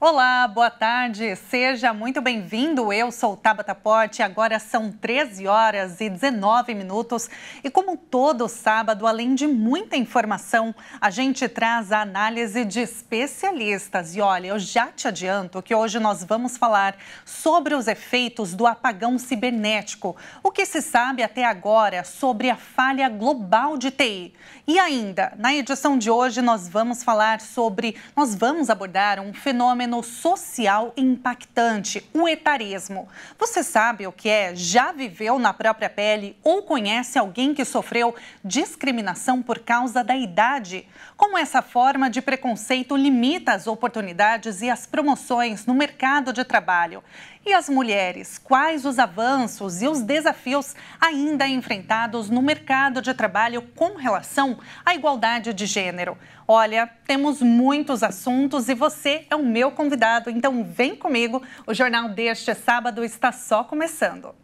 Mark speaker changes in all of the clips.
Speaker 1: Olá, boa tarde, seja muito bem-vindo. Eu sou Tabata Porte, agora são 13 horas e 19 minutos e como todo sábado, além de muita informação, a gente traz a análise de especialistas. E olha, eu já te adianto que hoje nós vamos falar sobre os efeitos do apagão cibernético, o que se sabe até agora sobre a falha global de TI. E ainda, na edição de hoje, nós vamos abordar um fenômeno social impactante, o etarismo. Você sabe o que é? Já viveu na própria pele ou conhece alguém que sofreu discriminação por causa da idade? Como essa forma de preconceito limita as oportunidades e as promoções no mercado de trabalho? E as mulheres, quais os avanços e os desafios ainda enfrentados no mercado de trabalho com relação à igualdade de gênero? Olha, temos muitos assuntos e você é o meu convidado, então vem comigo, o jornal deste sábado está só começando.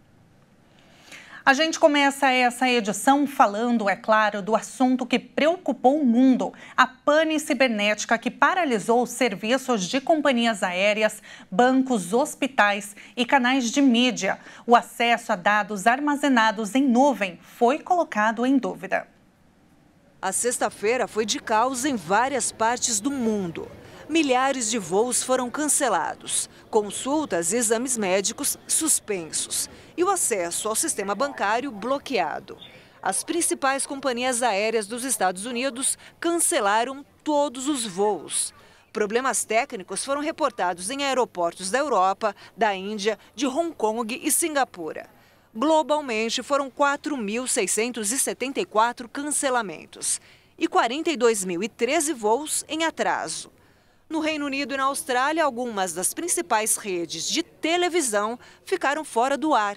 Speaker 1: A gente começa essa edição falando, é claro, do assunto que preocupou o mundo, a pane cibernética que paralisou os serviços de companhias aéreas, bancos, hospitais e canais de mídia. O acesso a dados armazenados em nuvem foi colocado em dúvida.
Speaker 2: A sexta-feira foi de caos em várias partes do mundo. Milhares de voos foram cancelados, consultas e exames médicos suspensos e o acesso ao sistema bancário bloqueado. As principais companhias aéreas dos Estados Unidos cancelaram todos os voos. Problemas técnicos foram reportados em aeroportos da Europa, da Índia, de Hong Kong e Singapura. Globalmente, foram 4.674 cancelamentos e 42.013 voos em atraso. No Reino Unido e na Austrália, algumas das principais redes de televisão ficaram fora do ar.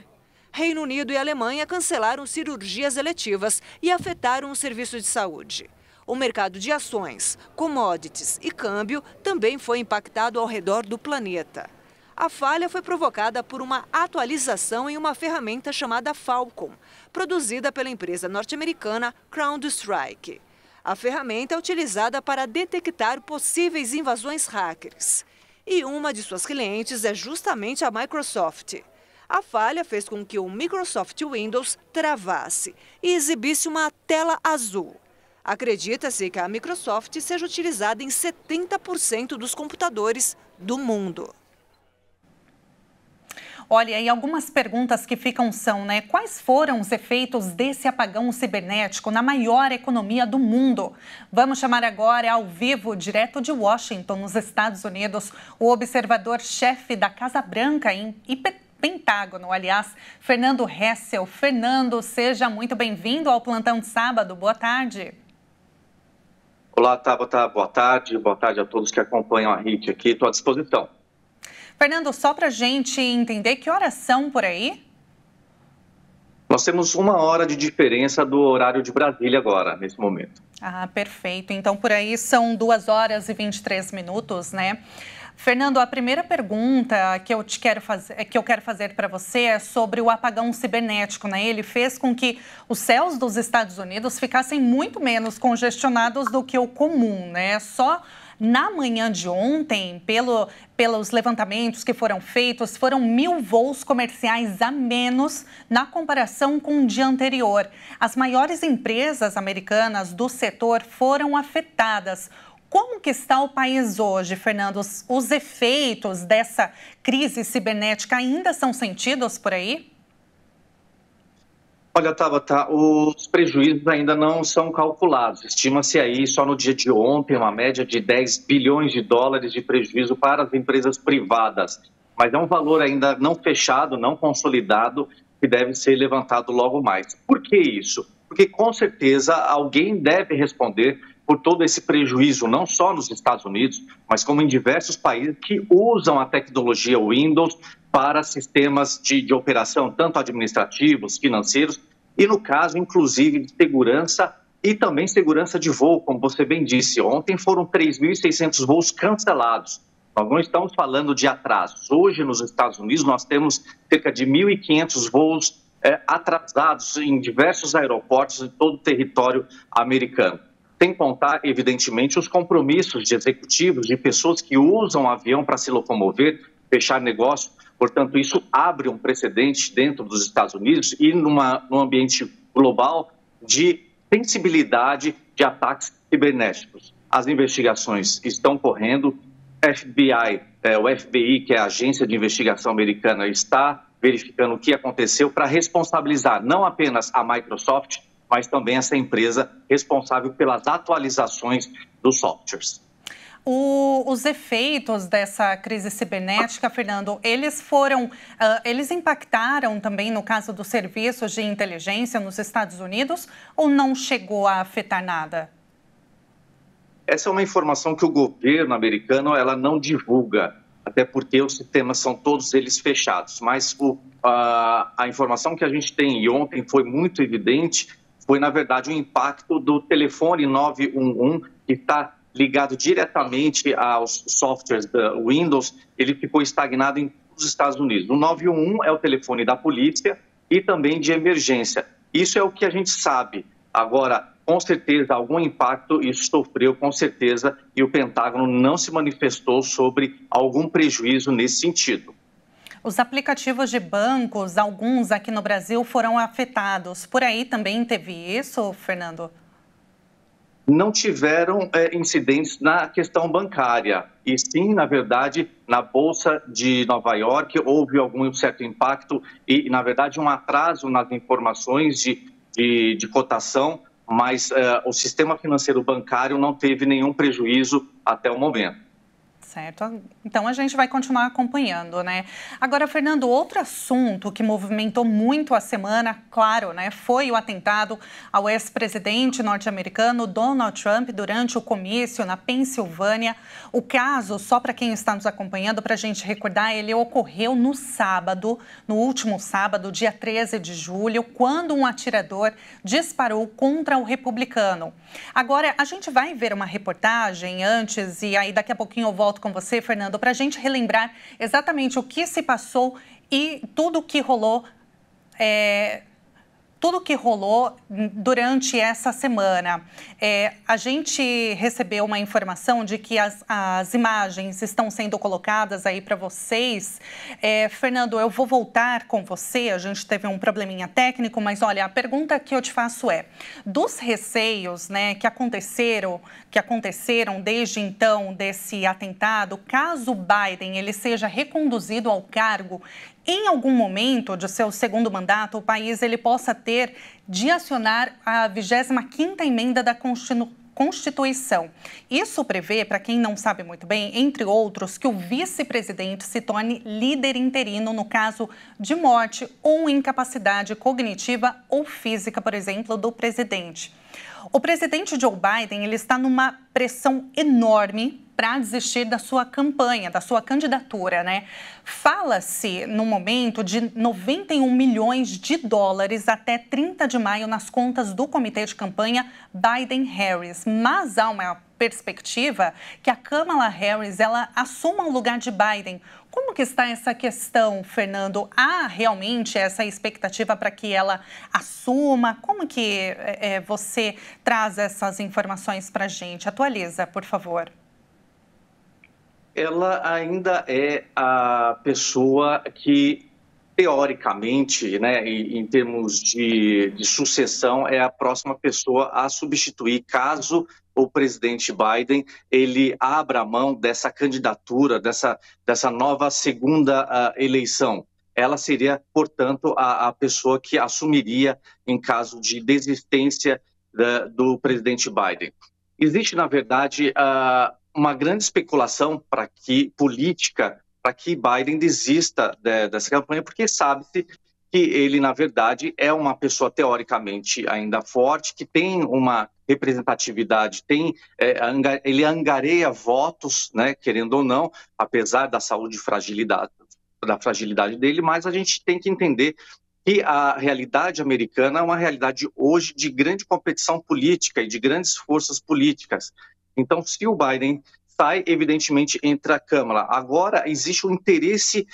Speaker 2: Reino Unido e Alemanha cancelaram cirurgias eletivas e afetaram o serviço de saúde. O mercado de ações, commodities e câmbio também foi impactado ao redor do planeta. A falha foi provocada por uma atualização em uma ferramenta chamada Falcon, produzida pela empresa norte-americana CrowdStrike. A ferramenta é utilizada para detectar possíveis invasões hackers. E uma de suas clientes é justamente a Microsoft. A falha fez com que o Microsoft Windows travasse e exibisse uma tela azul. Acredita-se que a Microsoft seja utilizada em 70% dos computadores do mundo.
Speaker 1: Olha, e algumas perguntas que ficam são, né? Quais foram os efeitos desse apagão cibernético na maior economia do mundo? Vamos chamar agora ao vivo, direto de Washington, nos Estados Unidos, o observador-chefe da Casa Branca e Pentágono, aliás, Fernando Hessel. Fernando, seja muito bem-vindo ao Plantão de Sábado. Boa tarde.
Speaker 3: Olá, Tabata. Boa tarde a todos que acompanham a RIT aqui. Estou à disposição.
Speaker 1: Fernando, só para a gente entender, que horas são por aí?
Speaker 3: Nós temos 1 hora de diferença do horário de Brasília agora, nesse momento.
Speaker 1: Ah, perfeito. Então, por aí são 2 horas e 23 minutos, né? Fernando, a primeira pergunta que eu quero fazer para você é sobre o apagão cibernético, né? Ele fez com que os céus dos Estados Unidos ficassem muito menos congestionados do que o comum, né? Só na manhã de ontem, pelos levantamentos que foram feitos, foram 1.000 voos comerciais a menos na comparação com o dia anterior. As maiores empresas americanas do setor foram afetadas. Como que está o país hoje, Fernando? Os efeitos dessa crise cibernética ainda são sentidos por aí?
Speaker 3: Olha, Tabata, os prejuízos ainda não são calculados. Estima-se aí, só no dia de ontem, uma média de 10 bilhões de dólares de prejuízo para as empresas privadas. Mas é um valor ainda não fechado, não consolidado, que deve ser levantado logo mais. Por que isso? Porque, com certeza, alguém deve responder por todo esse prejuízo, não só nos Estados Unidos, mas como em diversos países que usam a tecnologia Windows para sistemas de operação, tanto administrativos, financeiros, e no caso, inclusive, de segurança e também segurança de voo, como você bem disse. Ontem foram 3.600 voos cancelados. Nós não estamos falando de atrasos. Hoje, nos Estados Unidos, nós temos cerca de 1.500 voos atrasados em diversos aeroportos em todo o território americano. Sem contar, evidentemente, os compromissos de executivos, de pessoas que usam o avião para se locomover, fechar negócio. Portanto, isso abre um precedente dentro dos Estados Unidos e num ambiente global de sensibilidade de ataques cibernéticos. As investigações estão correndo, o FBI, que é a agência de investigação americana, está verificando o que aconteceu para responsabilizar não apenas a Microsoft, mas também essa empresa responsável pelas atualizações dos softwares.
Speaker 1: Os efeitos dessa crise cibernética, Fernando, eles impactaram também no caso dos serviços de inteligência nos Estados Unidos ou não chegou a afetar nada?
Speaker 3: Essa é uma informação que o governo americano não divulga, até porque os sistemas são todos eles fechados. Mas a informação que a gente tem, e ontem foi muito evidente, foi, na verdade, o impacto do telefone 911, que está ligado diretamente aos softwares da Windows. Ele ficou estagnado em todos os Estados Unidos. O 911 é o telefone da polícia e também de emergência. Isso é o que a gente sabe. Agora, com certeza, algum impacto isso sofreu, com certeza, e o Pentágono não se manifestou sobre algum prejuízo nesse sentido.
Speaker 1: Os aplicativos de bancos, alguns aqui no Brasil, foram afetados. Por aí também teve isso, Fernando?
Speaker 3: Não tiveram incidentes na questão bancária, e sim, na verdade, na Bolsa de Nova York houve algum certo impacto e, na verdade, um atraso nas informações de cotação, mas o sistema financeiro bancário não teve nenhum prejuízo até o momento.
Speaker 1: Certo, então a gente vai continuar acompanhando, né? Agora, Fernando, outro assunto que movimentou muito a semana, claro, né, foi o atentado ao ex-presidente norte-americano Donald Trump durante o comício na Pensilvânia. O caso, só para quem está nos acompanhando, para a gente recordar, ele ocorreu no sábado, no último sábado, dia 13 de julho, quando um atirador disparou contra o republicano. Agora, a gente vai ver uma reportagem antes, e aí daqui a pouquinho eu volto com você, Fernando, para a gente relembrar exatamente o que se passou e tudo que rolou durante essa semana. A gente recebeu uma informação de que as imagens estão sendo colocadas aí para vocês. Fernando, eu vou voltar com você, a gente teve um probleminha técnico, mas olha, a pergunta que eu te faço é, dos receios, né, que aconteceram desde então desse atentado, caso Biden ele seja reconduzido ao cargo, em algum momento de seu segundo mandato, o país ele possa ter de acionar a 25ª emenda da Constituição. Isso prevê, para quem não sabe muito bem, entre outros, que o vice-presidente se torne líder interino no caso de morte ou incapacidade cognitiva ou física, por exemplo, do presidente. O presidente Joe Biden ele está numa pressão enorme para desistir da sua campanha, da sua candidatura, né? Fala-se, no momento, de 91 milhões de dólares até 30 de maio nas contas do comitê de campanha Biden-Harris. Mas há uma perspectiva que a Kamala Harris ela assuma o lugar de Biden. Como que está essa questão, Fernando? Há realmente essa expectativa para que ela assuma? Como que você traz essas informações para a gente? Atualiza, por favor.
Speaker 3: Ela ainda é a pessoa que, teoricamente, né, em termos de sucessão, é a próxima pessoa a substituir caso o presidente Biden ele abra mão dessa candidatura, dessa nova segunda eleição. Ela seria, portanto, a pessoa que assumiria em caso de desistência do presidente Biden. Existe, na verdade, uma grande especulação política para que Biden desista dessa campanha, porque sabe-se que ele, na verdade, é uma pessoa teoricamente ainda forte, que tem uma representatividade, ele angareia votos, né, querendo ou não, apesar da fragilidade dele, mas a gente tem que entender que a realidade americana é uma realidade hoje de grande competição política e de grandes forças políticas. Então, se o Biden sai, evidentemente entra a Câmara. Agora, existe um interesse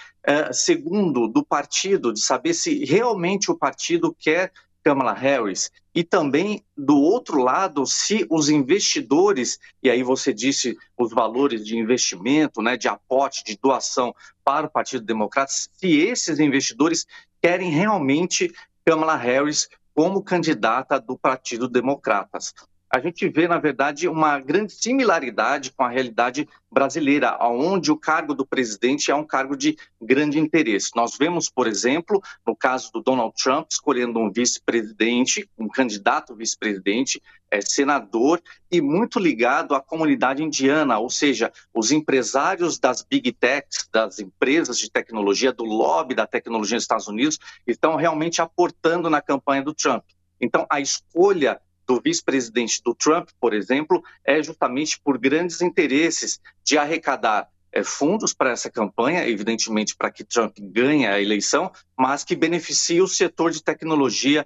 Speaker 3: segundo do partido, de saber se realmente o partido quer Kamala Harris, e também, do outro lado, se os investidores, e aí você disse os valores de investimento, né, de aporte, de doação para o Partido Democrata, se esses investidores querem realmente Kamala Harris como candidata do Partido Democratas. A gente vê, na verdade, uma grande similaridade com a realidade brasileira, onde o cargo do presidente é um cargo de grande interesse. Nós vemos, por exemplo, no caso do Donald Trump, escolhendo um vice-presidente, um candidato vice-presidente, senador, e muito ligado à comunidade indiana, ou seja, os empresários das big techs, das empresas de tecnologia, do lobby da tecnologia nos Estados Unidos, estão realmente aportando na campanha do Trump. Então, a escolha do vice-presidente do Trump, por exemplo, é justamente por grandes interesses de arrecadar fundos para essa campanha, evidentemente para que Trump ganhe a eleição, mas que beneficie o setor de tecnologia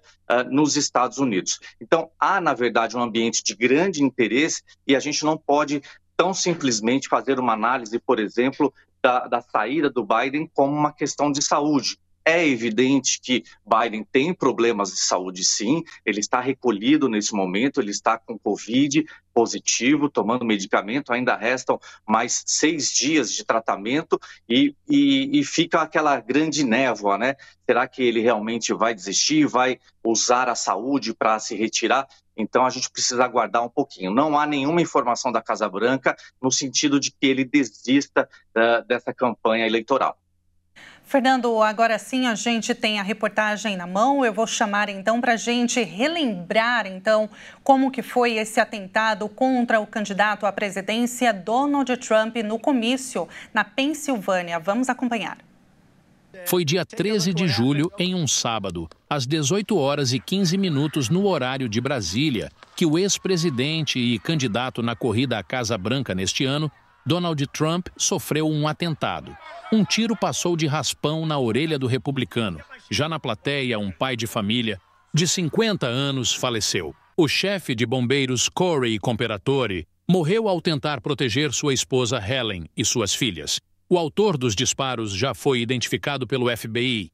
Speaker 3: nos Estados Unidos. Então, há, na verdade, um ambiente de grande interesse e a gente não pode tão simplesmente fazer uma análise, por exemplo, da saída do Biden como uma questão de saúde. É evidente que Biden tem problemas de saúde, sim, ele está recolhido nesse momento, ele está com Covid positivo, tomando medicamento, ainda restam mais 6 dias de tratamento e fica aquela grande névoa, né? Será que ele realmente vai desistir, vai usar a saúde para se retirar? Então a gente precisa aguardar um pouquinho. Não há nenhuma informação da Casa Branca no sentido de que ele desista dessa campanha eleitoral.
Speaker 1: Fernando, agora sim a gente tem a reportagem na mão. Eu vou chamar então para a gente relembrar então como que foi esse atentado contra o candidato à presidência Donald Trump no comício na Pensilvânia. Vamos acompanhar.
Speaker 4: Foi dia 13 de julho, em um sábado, às 18h15 no horário de Brasília, que o ex-presidente e candidato na corrida à Casa Branca neste ano, Donald Trump, sofreu um atentado. Um tiro passou de raspão na orelha do republicano. Já na plateia, um pai de família de 50 anos faleceu. O chefe de bombeiros Corey Comperatore morreu ao tentar proteger sua esposa Helen e suas filhas. O autor dos disparos já foi identificado pelo FBI.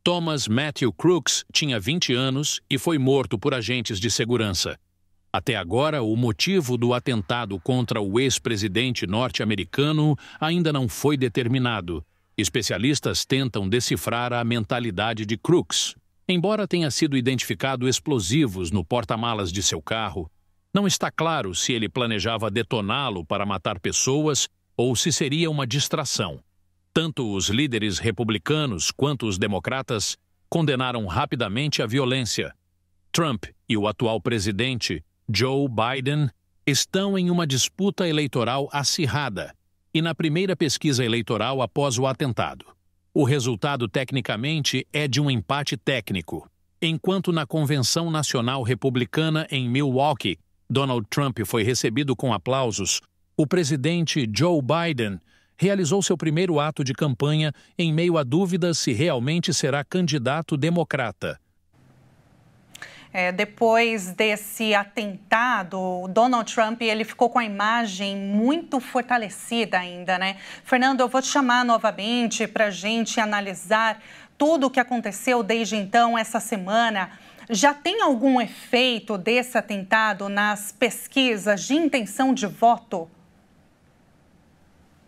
Speaker 4: Thomas Matthew Crooks tinha 20 anos e foi morto por agentes de segurança. Até agora, o motivo do atentado contra o ex-presidente norte-americano ainda não foi determinado. Especialistas tentam decifrar a mentalidade de Crooks. Embora tenha sido identificado explosivos no porta-malas de seu carro, não está claro se ele planejava detoná-lo para matar pessoas ou se seria uma distração. Tanto os líderes republicanos quanto os democratas condenaram rapidamente a violência. Trump e o atual presidente, Joe Biden, estão em uma disputa eleitoral acirrada e na primeira pesquisa eleitoral após o atentado. O resultado, tecnicamente, é de um empate técnico. Enquanto na Convenção Nacional Republicana em Milwaukee, Donald Trump foi recebido com aplausos, o presidente Joe Biden realizou seu primeiro ato de campanha em meio a dúvidas se realmente será candidato democrata.
Speaker 1: Depois desse atentado, o Donald Trump ele ficou com a imagem muito fortalecida ainda, né? Fernando, eu vou te chamar novamente para a gente analisar tudo o que aconteceu desde então, essa semana. Já tem algum efeito desse atentado nas pesquisas de intenção de voto?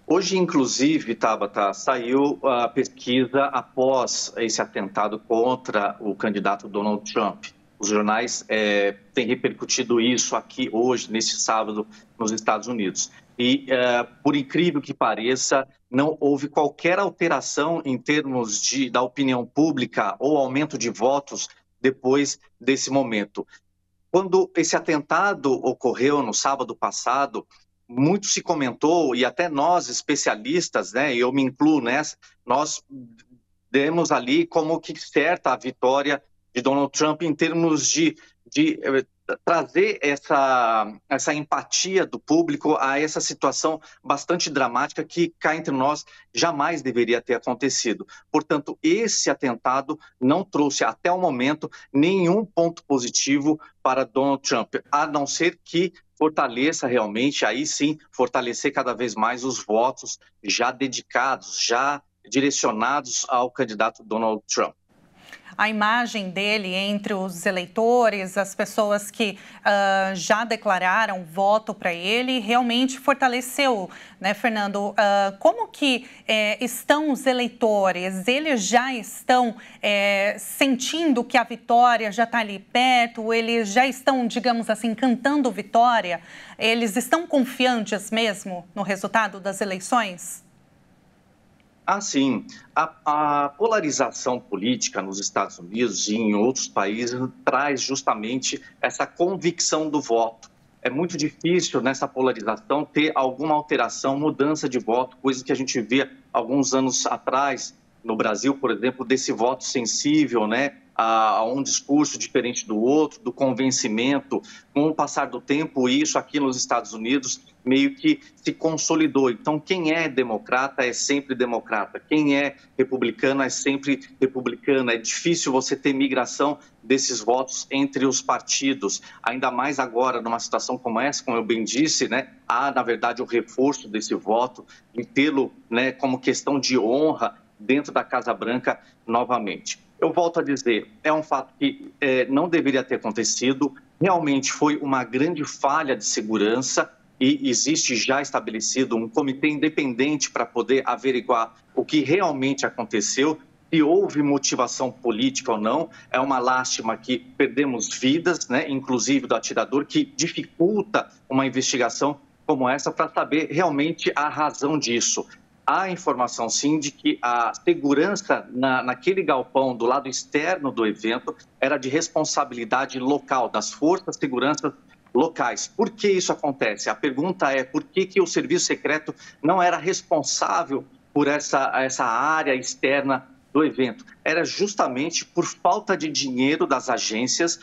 Speaker 3: Hoje, inclusive, Tabata, saiu a pesquisa após esse atentado contra o candidato Donald Trump. Os jornais têm repercutido isso aqui hoje, nesse sábado, nos Estados Unidos. E, por incrível que pareça, não houve qualquer alteração em termos da opinião pública ou aumento de votos depois desse momento. Quando esse atentado ocorreu no sábado passado, muito se comentou, e até nós, especialistas, né, eu me incluo nessa, nós demos ali como que certa a vitória de Donald Trump em termos de trazer essa empatia do público a essa situação bastante dramática que, cá entre nós, jamais deveria ter acontecido. Portanto, esse atentado não trouxe, até o momento, nenhum ponto positivo para Donald Trump, a não ser que fortaleça realmente, aí sim, fortalecer cada vez mais os votos já dedicados, já direcionados ao candidato Donald Trump.
Speaker 1: a imagem dele entre os eleitores, as pessoas que já declararam voto para ele, realmente fortaleceu, né, Fernando? Como que estão os eleitores? Eles já estão sentindo que a vitória já está ali perto? Eles já estão, digamos assim, cantando vitória? Eles estão confiantes mesmo no resultado das eleições?
Speaker 3: Sim. A polarização política nos Estados Unidos e em outros países traz justamente essa convicção do voto. É muito difícil nessa polarização ter alguma alteração, mudança de voto, coisa que a gente via alguns anos atrás no Brasil, por exemplo, desse voto sensível, né, a um discurso diferente do outro, do convencimento. Com o passar do tempo, isso aqui nos Estados Unidos meio que se consolidou. Então, quem é democrata é sempre democrata, quem é republicano é sempre republicano. É difícil você ter migração desses votos entre os partidos, ainda mais agora, numa situação como essa, como eu bem disse, né, há, na verdade, o reforço desse voto e tê-lo, né, como questão de honra dentro da Casa Branca novamente. Eu volto a dizer, é um fato que não deveria ter acontecido, realmente foi uma grande falha de segurança e existe já estabelecido um comitê independente para poder averiguar o que realmente aconteceu, se houve motivação política ou não. É uma lástima que perdemos vidas, né, inclusive do atirador, que dificulta uma investigação como essa para saber realmente a razão disso. Há informação, sim, de que a segurança naquele galpão do lado externo do evento era de responsabilidade local, das forças de segurança locais. Por que isso acontece? A pergunta é por que o serviço secreto não era responsável por essa área externa do evento? Era justamente por falta de dinheiro das agências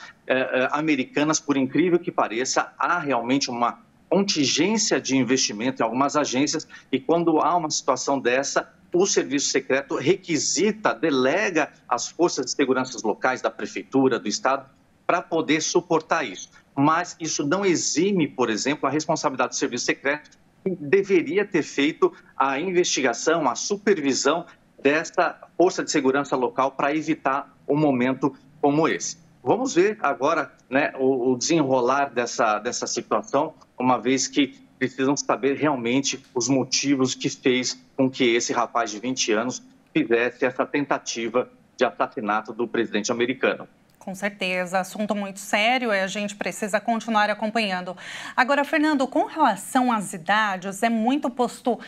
Speaker 3: americanas, por incrível que pareça, há realmente uma contingência de investimento em algumas agências e quando há uma situação dessa, o serviço secreto requisita, delega às forças de segurança locais da prefeitura, do estado, para poder suportar isso. Mas isso não exime, por exemplo, a responsabilidade do serviço secreto, que deveria ter feito a investigação, a supervisão dessa força de segurança local para evitar um momento como esse. Vamos ver agora, né, o desenrolar dessa situação, uma vez que precisam saber realmente os motivos que fez com que esse rapaz de 20 anos fizesse essa tentativa de assassinato do presidente americano.
Speaker 1: Com certeza, assunto muito sério e a gente precisa continuar acompanhando. Agora, Fernando, com relação às idades, é muito posto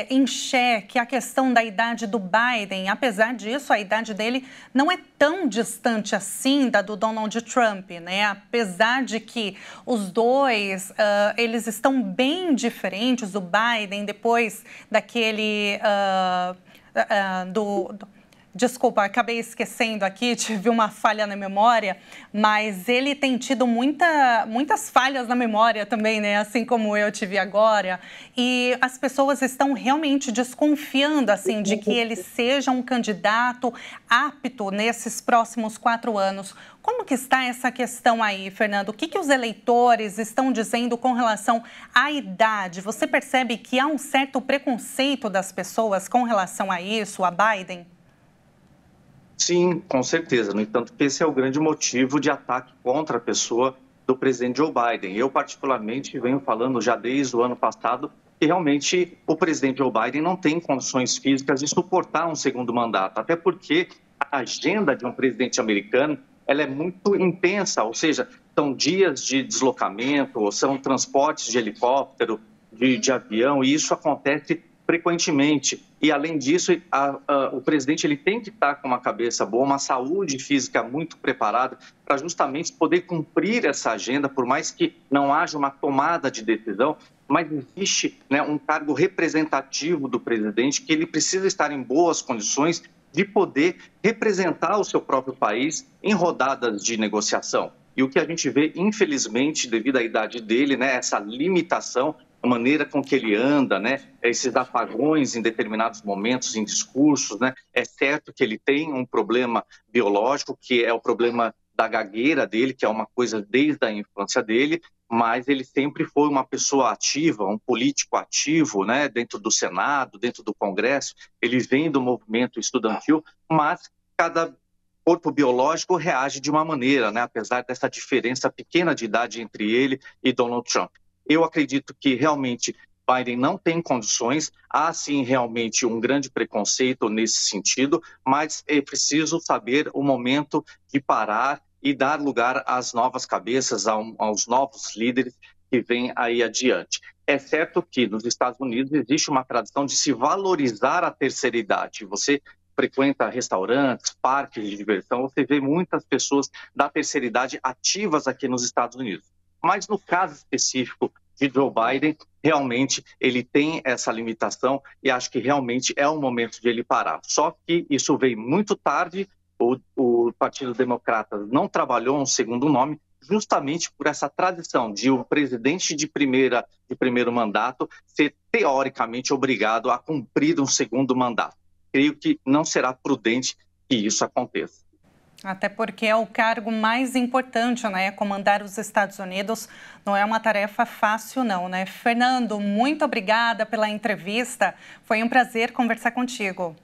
Speaker 1: em xeque a questão da idade do Biden. Apesar disso, a idade dele não é tão distante assim da do Donald Trump, né? Apesar de que os dois, eles estão bem diferentes. O Biden, depois daquele... Desculpa, acabei esquecendo aqui, tive uma falha na memória, mas ele tem tido muitas falhas na memória também, né? Assim como eu tive agora. E as pessoas estão realmente desconfiando, assim, de que ele seja um candidato apto nesses próximos 4 anos. Como que está essa questão aí, Fernando? O que os eleitores estão dizendo com relação à idade? Você percebe que há um certo preconceito das pessoas com relação a isso, a Biden?
Speaker 3: Sim, com certeza. No entanto, esse é o grande motivo de ataque contra a pessoa do presidente Joe Biden. Eu, particularmente, venho falando já desde o ano passado que realmente o presidente Joe Biden não tem condições físicas de suportar um segundo mandato, até porque a agenda de um presidente americano ela é muito intensa, ou seja, são dias de deslocamento, ou são transportes de helicóptero, de avião, e isso acontece frequentemente. E, além disso, o presidente ele tem que estar com uma cabeça boa, uma saúde física muito preparada para justamente poder cumprir essa agenda, por mais que não haja uma tomada de decisão, mas existe, né, um cargo representativo do presidente que ele precisa estar em boas condições de poder representar o seu próprio país em rodadas de negociação. E o que a gente vê, infelizmente, devido à idade dele, né, essa limitação, a maneira com que ele anda, né, esses apagões em determinados momentos, em discursos, né, é certo que ele tem um problema biológico, que é o problema da gagueira dele, que é uma coisa desde a infância dele, mas ele sempre foi uma pessoa ativa, um político ativo, né, dentro do Senado, dentro do Congresso. Ele vem do movimento estudantil, mas cada corpo biológico reage de uma maneira, né? Apesar dessa diferença pequena de idade entre ele e Donald Trump. Eu acredito que realmente Biden não tem condições, há sim realmente um grande preconceito nesse sentido, mas é preciso saber o momento de parar e dar lugar às novas cabeças, aos novos líderes que vêm aí adiante. É certo que nos Estados Unidos existe uma tradição de se valorizar a terceira idade. Você frequenta restaurantes, parques de diversão, você vê muitas pessoas da terceira idade ativas aqui nos Estados Unidos. Mas no caso específico de Joe Biden, realmente ele tem essa limitação e acho que realmente é o momento de ele parar. Só que isso veio muito tarde, o Partido Democrata não trabalhou um segundo nome, justamente por essa tradição de o presidente de primeiro mandato ser teoricamente obrigado a cumprir um segundo mandato. Creio que não será prudente que isso aconteça.
Speaker 1: Até porque é o cargo mais importante, né? Comandar os Estados Unidos não é uma tarefa fácil, não, né? Fernando, muito obrigada pela entrevista. Foi um prazer conversar contigo.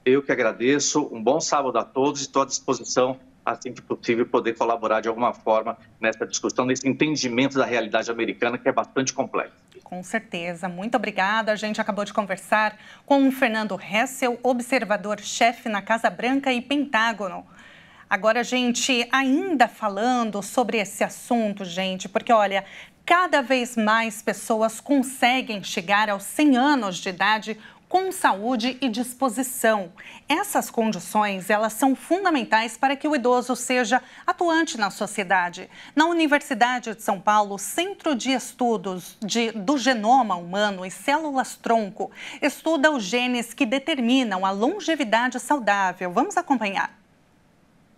Speaker 3: Eu que agradeço. Um bom sábado a todos e estou à disposição, assim que possível, poder colaborar de alguma forma nessa discussão, nesse entendimento da realidade americana, que é bastante complexo.
Speaker 1: Com certeza. Muito obrigada. A gente acabou de conversar com o Fernando Hessel, observador-chefe na Casa Branca e Pentágono. Agora, gente, ainda falando sobre esse assunto, gente, porque, olha, cada vez mais pessoas conseguem chegar aos 100 anos de idade com saúde e disposição. Essas condições, elas são fundamentais para que o idoso seja atuante na sociedade. Na Universidade de São Paulo, o Centro de Estudos do Genoma Humano e Células-Tronco estuda os genes que determinam a longevidade saudável. Vamos acompanhar.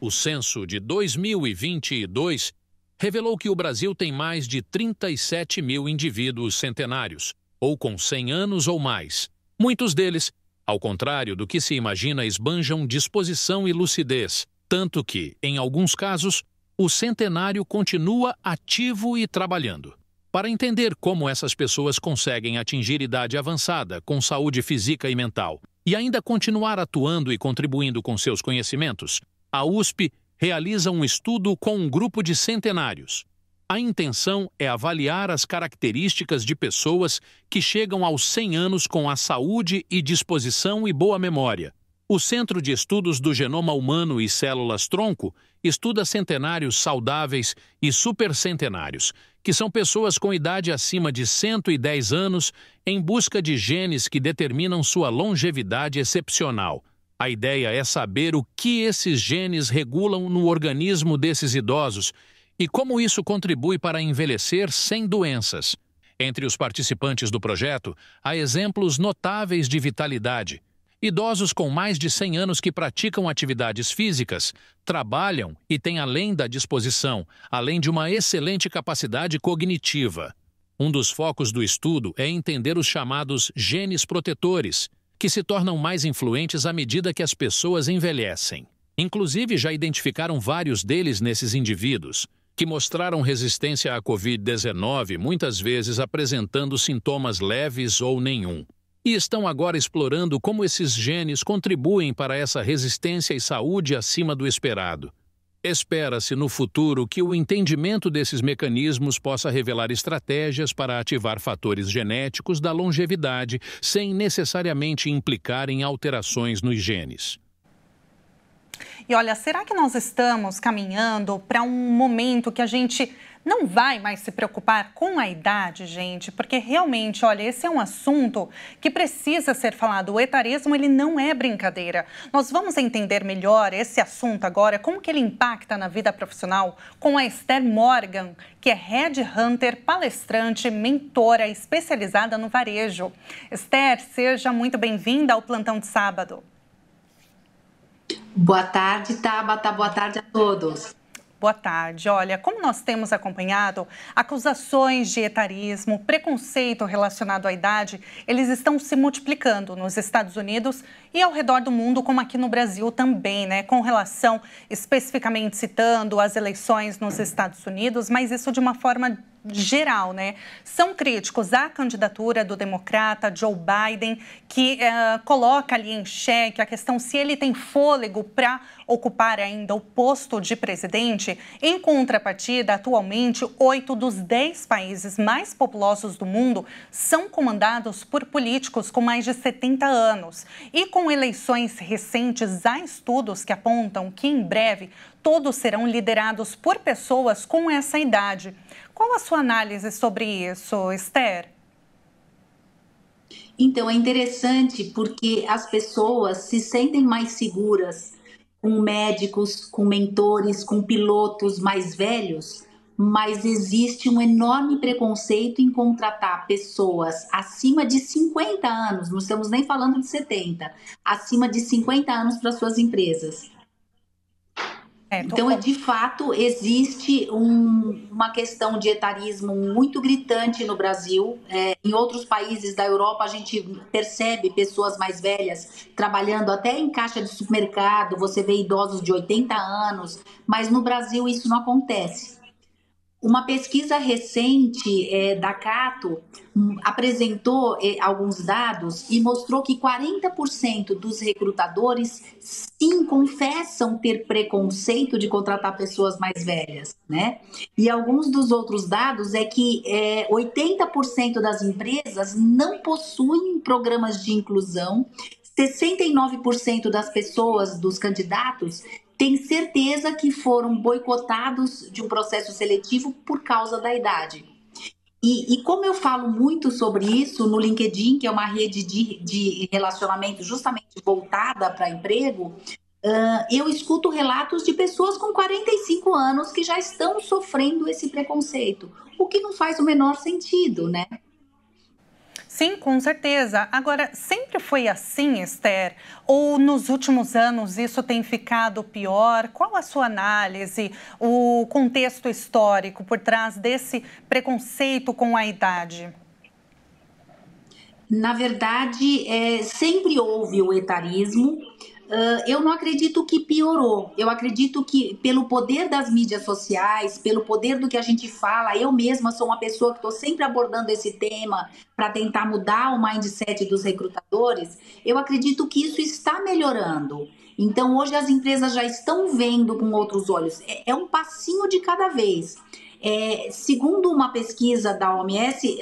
Speaker 4: O censo de 2022 revelou que o Brasil tem mais de 37 mil indivíduos centenários, ou com 100 anos ou mais. Muitos deles, ao contrário do que se imagina, esbanjam disposição e lucidez, tanto que, em alguns casos, o centenário continua ativo e trabalhando. Para entender como essas pessoas conseguem atingir idade avançada, com saúde física e mental, e ainda continuar atuando e contribuindo com seus conhecimentos, a USP realiza um estudo com um grupo de centenários. A intenção é avaliar as características de pessoas que chegam aos 100 anos com a saúde e disposição e boa memória. O Centro de Estudos do Genoma Humano e Células-Tronco estuda centenários saudáveis e supercentenários, que são pessoas com idade acima de 110 anos em busca de genes que determinam sua longevidade excepcional. A ideia é saber o que esses genes regulam no organismo desses idosos e como isso contribui para envelhecer sem doenças. Entre os participantes do projeto, há exemplos notáveis de vitalidade. Idosos com mais de 100 anos que praticam atividades físicas, trabalham e têm além da disposição, além de uma excelente capacidade cognitiva. Um dos focos do estudo é entender os chamados genes protetores, que se tornam mais influentes à medida que as pessoas envelhecem. Inclusive, já identificaram vários deles nesses indivíduos, que mostraram resistência à Covid-19, muitas vezes apresentando sintomas leves ou nenhum. E estão agora explorando como esses genes contribuem para essa resistência e saúde acima do esperado. Espera-se no futuro que o entendimento desses mecanismos possa revelar estratégias para ativar fatores genéticos da longevidade sem necessariamente implicar em alterações nos genes.
Speaker 1: E olha, será que nós estamos caminhando para um momento que a gente não vai mais se preocupar com a idade, gente? Porque realmente, olha, esse é um assunto que precisa ser falado. O etarismo, ele não é brincadeira. Nós vamos entender melhor esse assunto agora, como que ele impacta na vida profissional, com a Esther Morgan, que é headhunter, palestrante, mentora especializada no varejo. Esther, seja muito bem-vinda ao Plantão de Sábado.
Speaker 5: Boa tarde, Tabata. Boa tarde a todos.
Speaker 1: Boa tarde. Olha, como nós temos acompanhado, acusações de etarismo, preconceito relacionado à idade, eles estão se multiplicando nos Estados Unidos e ao redor do mundo, como aqui no Brasil também, né? Com relação, especificamente citando as eleições nos Estados Unidos, mas isso de uma forma geral, né? São críticos à candidatura do democrata Joe Biden, que coloca ali em xeque a questão se ele tem fôlego para ocupar ainda o posto de presidente. Em contrapartida, atualmente, 8 dos 10 países mais populosos do mundo são comandados por políticos com mais de 70 anos. E com eleições recentes, há estudos que apontam que, em breve, todos serão liderados por pessoas com essa idade. Qual a sua análise sobre isso, Esther?
Speaker 5: Então, é interessante porque as pessoas se sentem mais seguras com médicos, com mentores, com pilotos mais velhos, mas existe um enorme preconceito em contratar pessoas acima de 50 anos, não estamos nem falando de 70, acima de 50 anos para suas empresas. Então, de fato, existe uma questão de etarismo muito gritante no Brasil. Em outros países da Europa, a gente percebe pessoas mais velhas trabalhando até em caixa de supermercado, você vê idosos de 80 anos, mas no Brasil isso não acontece. Uma pesquisa recente da Cato apresentou alguns dados e mostrou que 40% dos recrutadores sim confessam ter preconceito de contratar pessoas mais velhas, né? E alguns dos outros dados é que 80% das empresas não possuem programas de inclusão, 69% das pessoas, dos candidatos, tem certeza que foram boicotados de um processo seletivo por causa da idade. E como eu falo muito sobre isso no LinkedIn, que é uma rede de relacionamento justamente voltada para emprego, eu escuto relatos de pessoas com 45 anos que já estão sofrendo esse preconceito, o que não faz o menor sentido, né?
Speaker 1: Sim, com certeza. Agora, sempre foi assim, Esther? Ou nos últimos anos isso tem ficado pior? Qual a sua análise, o contexto histórico por trás desse preconceito com a idade?
Speaker 5: Na verdade, sempre houve o etarismo. Eu não acredito que piorou. Eu acredito que pelo poder das mídias sociais, pelo poder do que a gente fala, eu mesma sou uma pessoa que estou sempre abordando esse tema para tentar mudar o mindset dos recrutadores, eu acredito que isso está melhorando. Então, hoje as empresas já estão vendo com outros olhos. É um passinho de cada vez. Segundo uma pesquisa da OMS,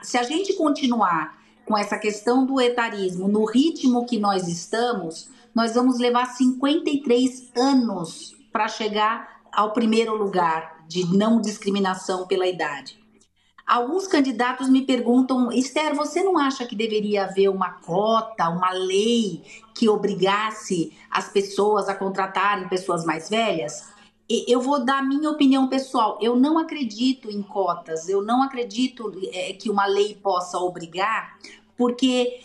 Speaker 5: se a gente continuar com essa questão do etarismo, no ritmo que nós estamos, nós vamos levar 53 anos para chegar ao primeiro lugar de não discriminação pela idade. Alguns candidatos me perguntam, Esther, você não acha que deveria haver uma cota, uma lei que obrigasse as pessoas a contratarem pessoas mais velhas? Eu vou dar a minha opinião pessoal. Eu não acredito em cotas, eu não acredito que uma lei possa obrigar, porque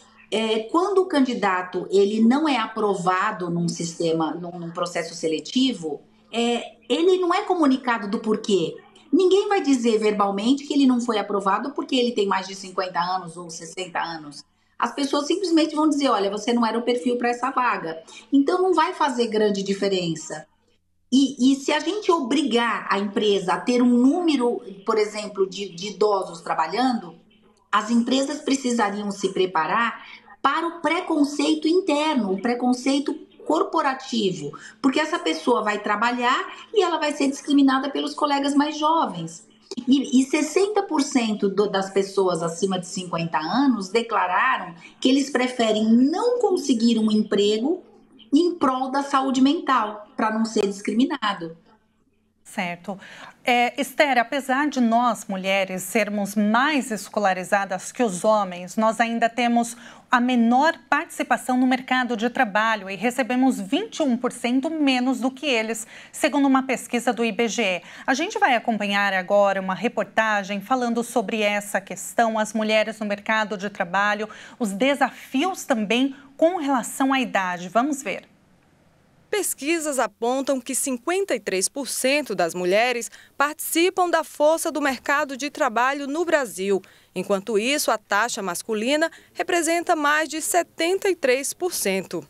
Speaker 5: quando o candidato ele não é aprovado num sistema, num processo seletivo, ele não é comunicado do porquê. Ninguém vai dizer verbalmente que ele não foi aprovado porque ele tem mais de 50 anos ou 60 anos. As pessoas simplesmente vão dizer, olha, você não era o perfil para essa vaga. Então não vai fazer grande diferença. E se a gente obrigar a empresa a ter um número, por exemplo, de idosos trabalhando, as empresas precisariam se preparar para o preconceito interno, o preconceito corporativo, porque essa pessoa vai trabalhar e ela vai ser discriminada pelos colegas mais jovens. E 60% das pessoas acima de 50 anos declararam que eles preferem não conseguir um emprego em prol da saúde mental, para não ser discriminado.
Speaker 1: Certo. Esther, apesar de nós, mulheres, sermos mais escolarizadas que os homens, nós ainda temos a menor participação no mercado de trabalho e recebemos 21% menos do que eles, segundo uma pesquisa do IBGE. A gente vai acompanhar agora uma reportagem falando sobre essa questão, as mulheres no mercado de trabalho, os desafios também com relação à idade. Vamos ver.
Speaker 2: Pesquisas apontam que 53% das mulheres participam da força do mercado de trabalho no Brasil. Enquanto isso, a taxa masculina representa mais de 73%.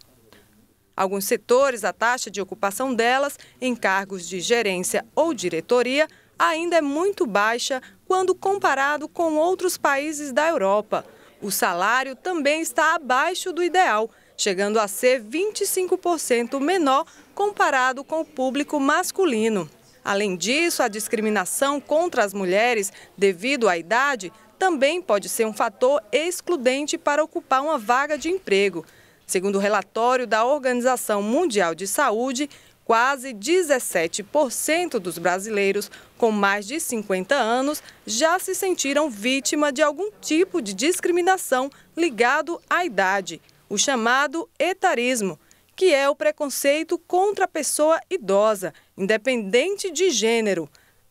Speaker 2: Alguns setores, a taxa de ocupação delas, em cargos de gerência ou diretoria,
Speaker 6: ainda é muito baixa quando comparado com outros países da Europa. O salário também está abaixo do ideal, chegando a ser 25% menor comparado com o público masculino. Além disso, a discriminação contra as mulheres devido à idade também pode ser um fator excludente para ocupar uma vaga de emprego. Segundo o relatório da Organização Mundial de Saúde, quase 17% dos brasileiros com mais de 50 anos já se sentiram vítima de algum tipo de discriminação ligado à idade, o chamado etarismo, que é o preconceito contra a pessoa idosa, independente de gênero.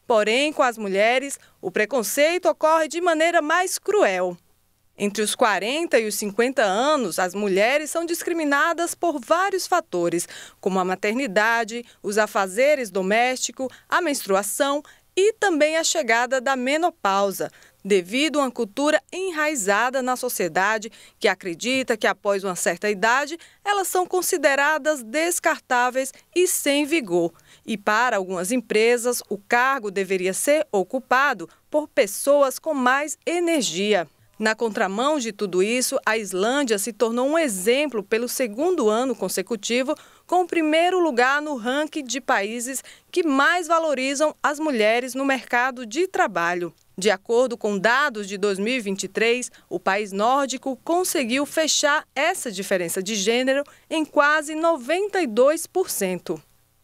Speaker 6: Porém, com as mulheres, o preconceito ocorre de maneira mais cruel. Entre os 40 e os 50 anos, as mulheres são discriminadas por vários fatores, como a maternidade, os afazeres domésticos, a menstruação e também a chegada da menopausa, devido a uma cultura enraizada na sociedade que acredita que após uma certa idade, elas são consideradas descartáveis e sem vigor. E para algumas empresas, o cargo deveria ser ocupado por pessoas com mais energia. Na contramão de tudo isso, a Islândia se tornou um exemplo pelo segundo ano consecutivo, com o primeiro lugar no ranking de países que mais valorizam as mulheres no mercado de trabalho. De acordo com dados de 2023, o país nórdico conseguiu fechar essa diferença de gênero em quase 92%.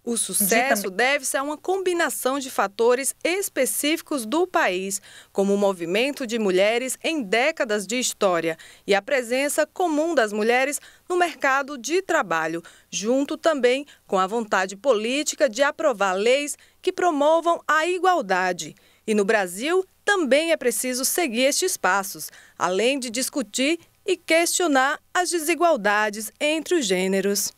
Speaker 6: O sucesso deve-se a uma combinação de fatores específicos do país, como o movimento de mulheres em décadas de história e a presença comum das mulheres no mercado de trabalho, junto também com a vontade política de aprovar leis que promovam a igualdade. E no Brasil também é preciso seguir estes passos, além de discutir e questionar as desigualdades entre os gêneros.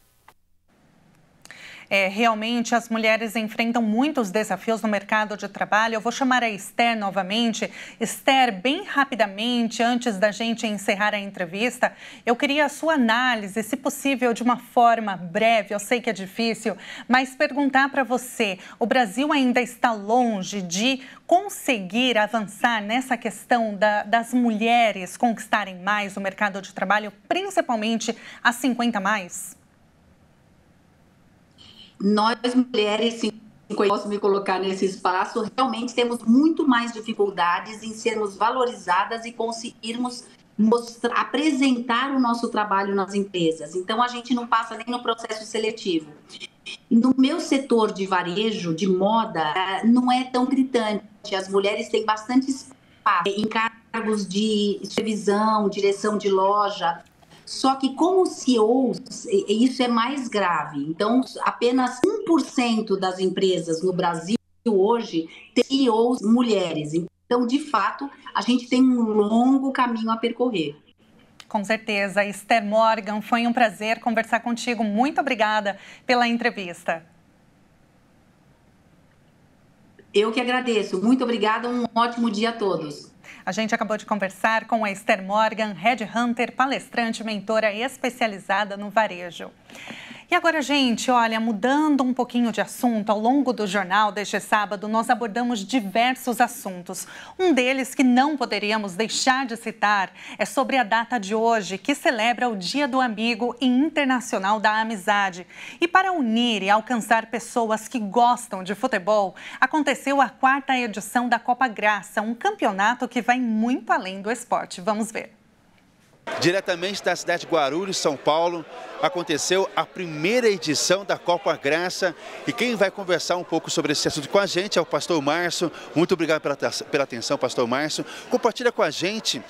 Speaker 1: Realmente as mulheres enfrentam muitos desafios no mercado de trabalho. Eu vou chamar a Esther novamente. Esther, bem rapidamente, antes da gente encerrar a entrevista, eu queria a sua análise, se possível, de uma forma breve, eu sei que é difícil, mas perguntar para você, o Brasil ainda está longe de conseguir avançar nessa questão das mulheres conquistarem mais o mercado de trabalho, principalmente as 50+?
Speaker 5: Nós, mulheres, se posso me colocar nesse espaço, realmente temos muito mais dificuldades em sermos valorizadas e conseguirmos apresentar o nosso trabalho nas empresas. Então, a gente não passa nem no processo seletivo. No meu setor de varejo, de moda, não é tão gritante. As mulheres têm bastante espaço em cargos de supervisão, direção de loja. Só que como CEOs, isso é mais grave. Então, apenas 1% das empresas no Brasil hoje tem CEOs mulheres. Então, de fato, a gente tem um longo caminho a percorrer.
Speaker 1: Com certeza. Esther Morgan, foi um prazer conversar contigo. Muito obrigada pela entrevista.
Speaker 5: Eu que agradeço. Muito obrigada. Um ótimo dia a todos.
Speaker 1: A gente acabou de conversar com a Esther Morgan, headhunter, palestrante, mentora especializada no varejo. E agora, gente, olha, mudando um pouquinho de assunto, ao longo do jornal deste sábado, nós abordamos diversos assuntos. Um deles que não poderíamos deixar de citar é sobre a data de hoje, que celebra o Dia do Amigo e Internacional da Amizade. E para unir e alcançar pessoas que gostam de futebol, aconteceu a 4ª edição da Copa Graça, um campeonato que vai muito além do esporte. Vamos ver.
Speaker 7: Diretamente da cidade de Guarulhos, São Paulo, aconteceu a primeira edição da Copa Graça. E quem vai conversar um pouco sobre esse assunto com a gente é o pastor Márcio. Muito obrigado pela atenção, pastor Márcio. Compartilha com a gente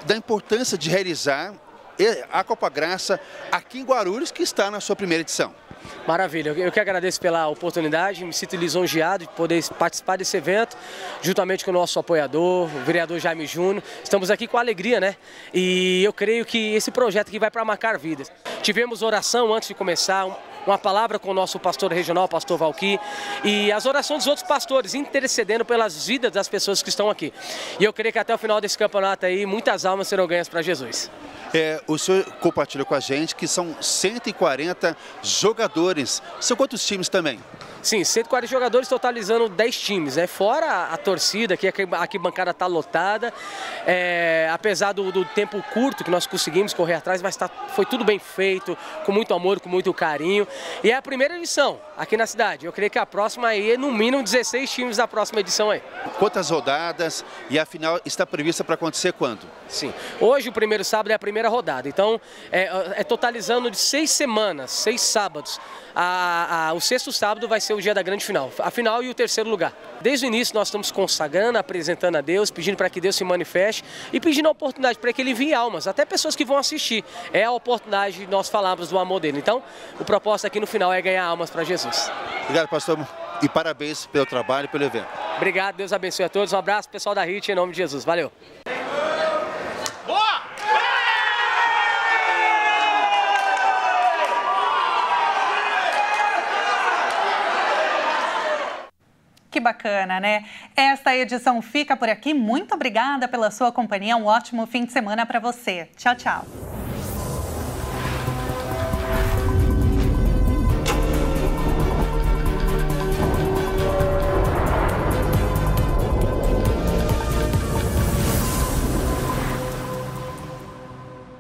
Speaker 7: da importância de realizar a Copa Graça aqui em Guarulhos, que está na sua primeira edição.
Speaker 8: Maravilha, eu que agradeço pela oportunidade, me sinto lisonjeado de poder participar desse evento, juntamente com o nosso apoiador, o vereador Jaime Júnior. Estamos aqui com alegria, né? E eu creio que esse projeto aqui vai para marcar vidas. Tivemos oração antes de começar, uma palavra com o nosso pastor regional, pastor Valqui, e as orações dos outros pastores, intercedendo pelas vidas das pessoas que estão aqui. E eu creio que até o final desse campeonato aí, muitas almas serão ganhas para Jesus.
Speaker 7: O senhor compartilhou com a gente que são 140 jogadores. São quantos times também?
Speaker 8: Sim, 140 jogadores totalizando 10 times, né? Fora a torcida, que a arquibancada está lotada. Apesar do tempo curto que nós conseguimos correr atrás, mas foi tudo bem feito, com muito amor, com muito carinho. E é a primeira edição aqui na cidade. Eu creio que a próxima aí é no mínimo 16 times da próxima edição aí.
Speaker 7: Quantas rodadas e a final está prevista para acontecer quando?
Speaker 8: Sim, hoje o primeiro sábado é a primeira rodada, então totalizando de 6 semanas, 6 sábados. O sexto sábado vai ser o dia da grande final, a final e o terceiro lugar. Desde o início nós estamos consagrando, apresentando a Deus, pedindo para que Deus se manifeste e pedindo a oportunidade para que Ele envie almas, até pessoas que vão assistir. É a oportunidade de nós falarmos do amor dele. Então, o propósito aqui no final é ganhar almas para Jesus.
Speaker 7: Obrigado, pastor, e parabéns pelo trabalho e pelo evento.
Speaker 8: Obrigado, Deus abençoe a todos. Um abraço, pessoal da HIT, em nome de Jesus. Valeu!
Speaker 1: Que bacana, né? Esta edição fica por aqui. Muito obrigada pela sua companhia. Um ótimo fim de semana para você. Tchau, tchau.